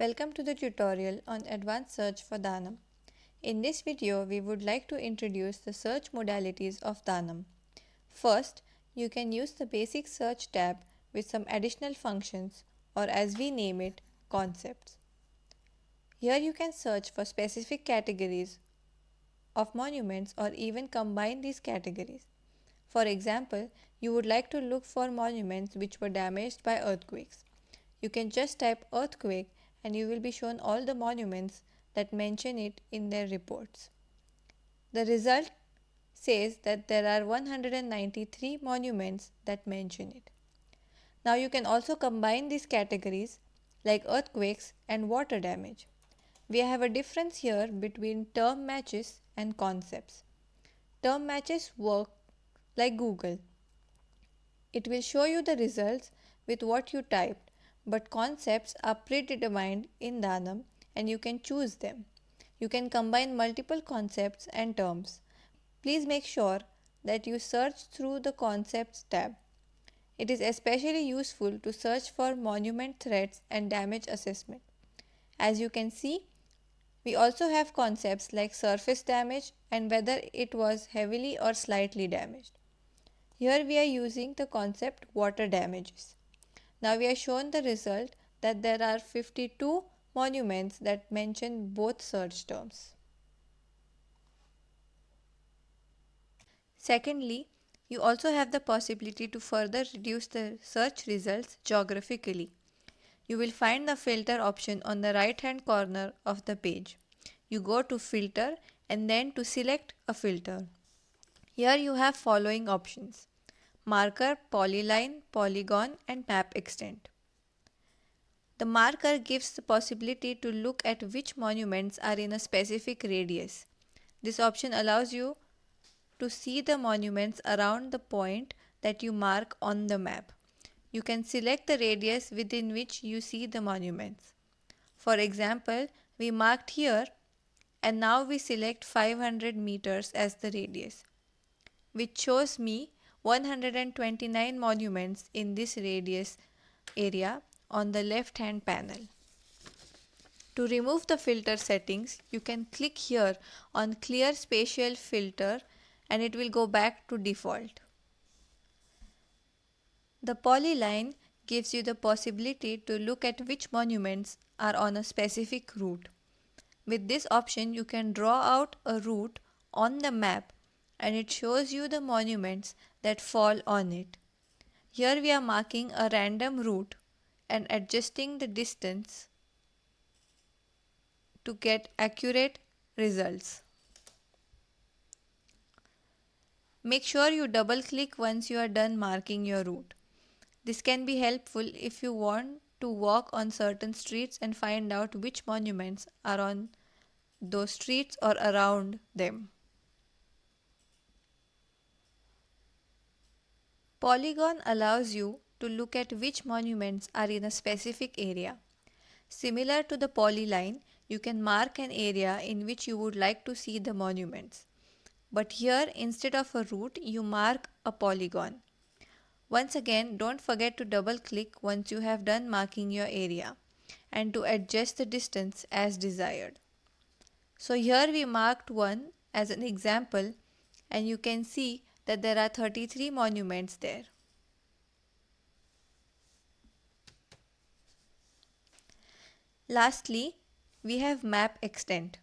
Welcome to the tutorial on advanced search for DANAM. In this video, we would like to introduce the search modalities of DANAM. First, you can use the basic search tab with some additional functions, or as we name it, concepts. Here you can search for specific categories of monuments or even combine these categories. For example, you would like to look for monuments which were damaged by earthquakes. You can just type earthquake and you will be shown all the monuments that mention it in their reports. The result says that there are 193 monuments that mention it. Now you can also combine these categories like earthquakes and water damage. We have a difference here between term matches and concepts. Term matches work like Google. It will show you the results with what you typed, but concepts are predetermined in DANAM and you can choose them. You can combine multiple concepts and terms. Please make sure that you search through the Concepts tab. It is especially useful to search for monument threats and damage assessment. As you can see, we also have concepts like surface damage and whether it was heavily or slightly damaged. Here we are using the concept water damages. Now we are shown the result that there are 52 monuments that mention both search terms. Secondly, you also have the possibility to further reduce the search results geographically. You will find the filter option on the right hand corner of the page. You go to filter and then to select a filter. Here you have following options: marker, polyline, polygon and map extent. The marker gives the possibility to look at which monuments are in a specific radius. This option allows you to see the monuments around the point that you mark on the map. You can select the radius within which you see the monuments. For example, we marked here and now we select 500 meters as the radius, which shows me 129 monuments in this radius area on the left hand panel. To remove the filter settings, you can click here on Clear Spatial Filter and it will go back to default. The polyline gives you the possibility to look at which monuments are on a specific route. With this option, you can draw out a route on the map and it shows you the monuments that fall on it. Here we are marking a random route and adjusting the distance to get accurate results. Make sure you double click once you are done marking your route. This can be helpful if you want to walk on certain streets and find out which monuments are on those streets or around them. Polygon allows you to look at which monuments are in a specific area. Similar to the polyline, you can mark an area in which you would like to see the monuments. But here, instead of a route, you mark a polygon. Once again, don't forget to double click once you have done marking your area and to adjust the distance as desired. So here we marked one as an example and you can see that there are 33 monuments there. Lastly, we have map extent.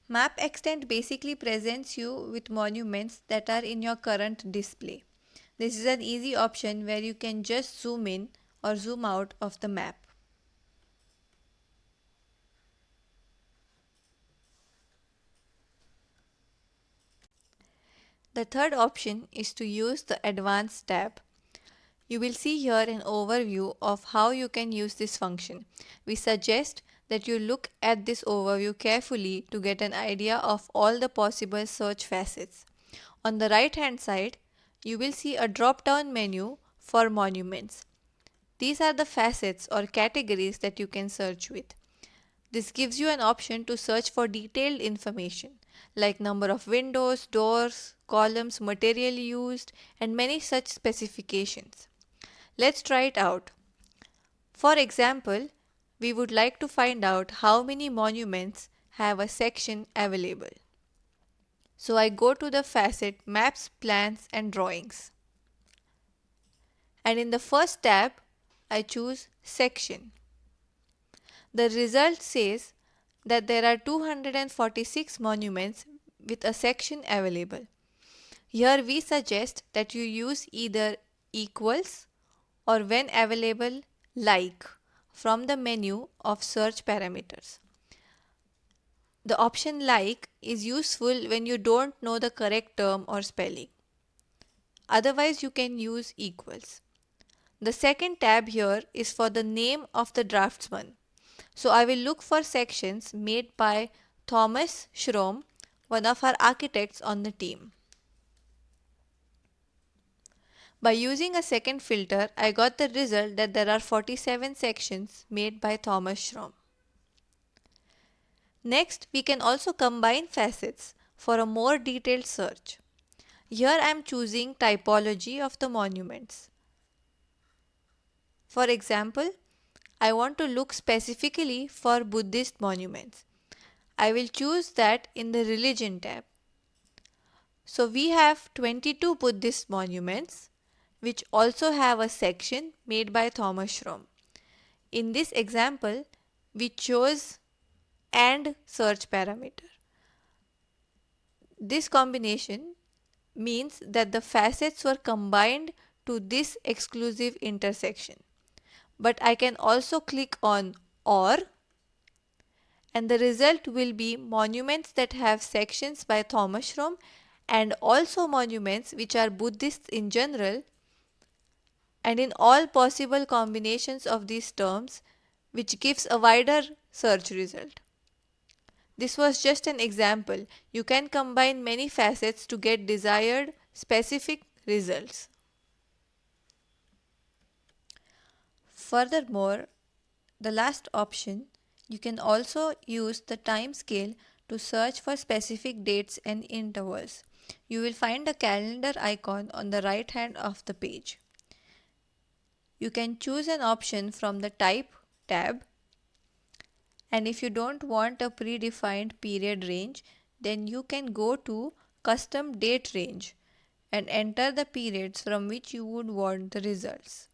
Map extent basically presents you with monuments that are in your current display. This is an easy option where you can just zoom in or zoom out of the map. The third option is to use the Advanced tab. You will see here an overview of how you can use this function. We suggest that you look at this overview carefully to get an idea of all the possible search facets. On the right hand side, you will see a drop-down menu for monuments. These are the facets or categories that you can search with. This gives you an option to search for detailed information like number of windows, doors, columns, material used, and many such specifications. Let's try it out. For example, we would like to find out how many monuments have a section available. So I go to the facet Maps, Plans and Drawings. And in the first tab, I choose Section. The result says that there are 246 monuments with a section available. Here we suggest that you use either equals or when available like from the menu of search parameters. The option like is useful when you don't know the correct term or spelling. Otherwise you can use equals. The second tab here is for the name of the draftsman. So I will look for sections made by Thomas Schromm, one of our architects on the team. By using a second filter, I got the result that there are 47 sections made by Thomas Schromm. Next, we can also combine facets for a more detailed search. Here I am choosing typology of the monuments. For example, I want to look specifically for Buddhist monuments. I will choose that in the Religion tab. So we have 22 Buddhist monuments which also have a section made by Thomas Schromm. In this example, we chose AND search parameter. This combination means that the facets were combined to this exclusive intersection. But I can also click on OR and the result will be monuments that have sections by Thomas Schromm and also monuments which are Buddhists in general, and in all possible combinations of these terms, which gives a wider search result. This was just an example. You can combine many facets to get desired specific results. Furthermore, the last option, you can also use the time scale to search for specific dates and intervals. You will find a calendar icon on the right hand of the page. You can choose an option from the Type tab, and if you don't want a predefined period range, then you can go to Custom Date Range and enter the periods from which you would want the results.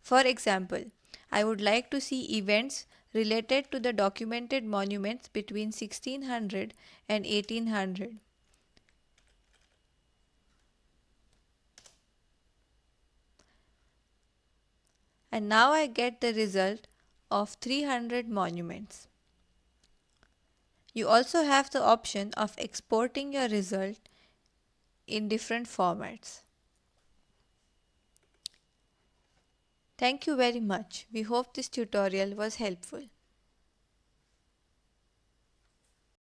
For example, I would like to see events related to the documented monuments between 1600 and 1800. And now I get the result of 300 monuments. You also have the option of exporting your result in different formats. Thank you very much. We hope this tutorial was helpful.